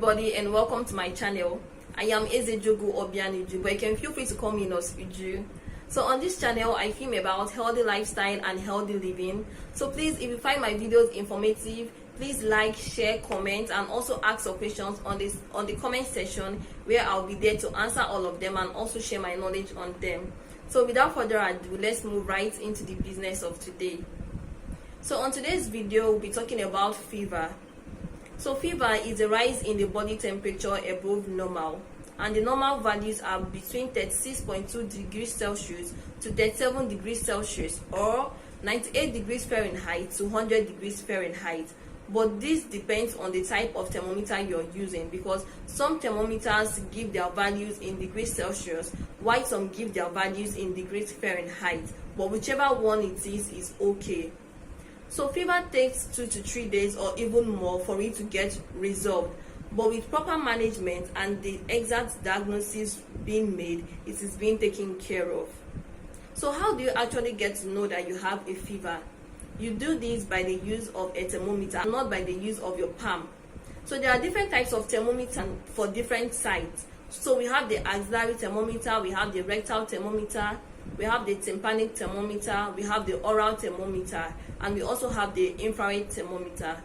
everybody and welcome to my channel. I am Ezejogu Obianuju, but you can feel free to call me Uju. So on this channel, I film about healthy lifestyle and healthy living. So please, if you find my videos informative, please like, share, comment, and also ask your questions on the comment section, where I'll be there to answer all of them and also share my knowledge on them. So without further ado, let's move right into the business of today. So on today's video, we'll be talking about fever. So fever is a rise in the body temperature above normal, and the normal values are between 36.2 degrees Celsius to 37 degrees Celsius, or 98 degrees Fahrenheit to 100 degrees Fahrenheit. But this depends on the type of thermometer you're using, because some thermometers give their values in degrees Celsius, while some give their values in degrees Fahrenheit. But whichever one it is okay. So fever takes 2 to 3 days or even more for it to get resolved, but with proper management and the exact diagnosis being made, it is being taken care of. So how do you actually get to know that you have a fever? You do this by the use of a thermometer, not by the use of your palm. So there are different types of thermometer for different sites. So we have the axillary thermometer, we have the rectal thermometer, we have the tympanic thermometer, we have the oral thermometer, and we also have the infrared thermometer.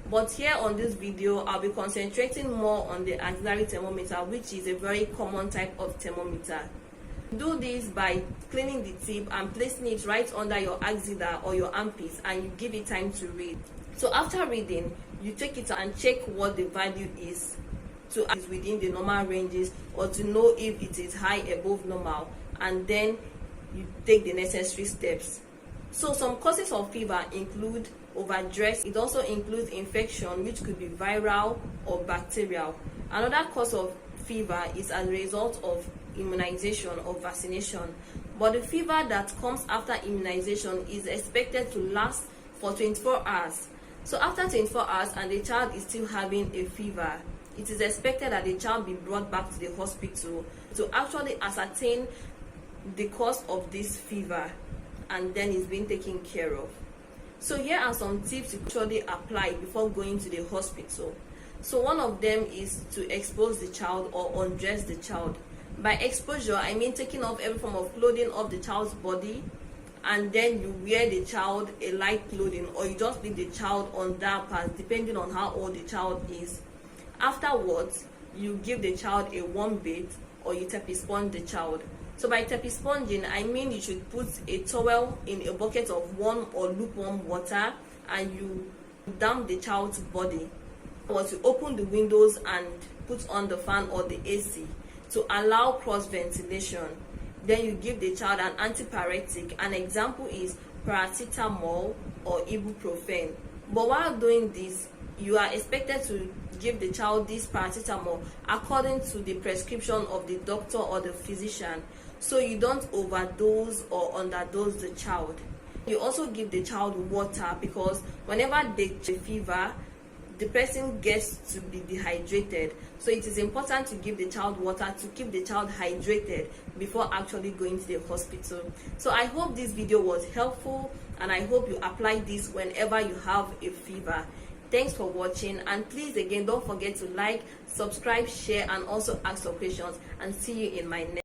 But here on this video, I'll be concentrating more on the axillary thermometer, which is a very common type of thermometer. Do this by cleaning the tip and placing it right under your axilla or your armpit, and you give it time to read. So after reading, you take it and check what the value is, to is within the normal ranges, or to know if it is high above normal, and then you take the necessary steps. So some causes of fever include overdress. It also includes infection, which could be viral or bacterial. Another cause of fever is as a result of immunization or vaccination. But the fever that comes after immunization is expected to last for 24 hours. So after 24 hours and the child is still having a fever, it is expected that the child be brought back to the hospital to actually ascertain the cause of this fever, and then it's being taken care of. So here are some tips you actually apply before going to the hospital. So one of them is to expose the child or undress the child. By exposure, I mean taking off every form of clothing off the child's body, and then you wear the child a light clothing, or you just leave the child on diapers depending on how old the child is. Afterwards, you give the child a warm bath, or you tepid-sponge the child. So by tepid-sponging, I mean you should put a towel in a bucket of warm or lukewarm water, and you damp the child's body. Or to open the windows and put on the fan or the AC to allow cross ventilation. Then you give the child an antiparetic. An example is paracetamol or ibuprofen. But while doing this, you are expected to give the child this paracetamol according to the prescription of the doctor or the physician, so you don't overdose or underdose the child. You also give the child water, because whenever they get a fever, the person gets to be dehydrated. So it is important to give the child water to keep the child hydrated before actually going to the hospital. So I hope this video was helpful, and I hope you apply this whenever you have a fever. Thanks for watching, and please again don't forget to like, subscribe, share, and also ask your questions, and see you in my next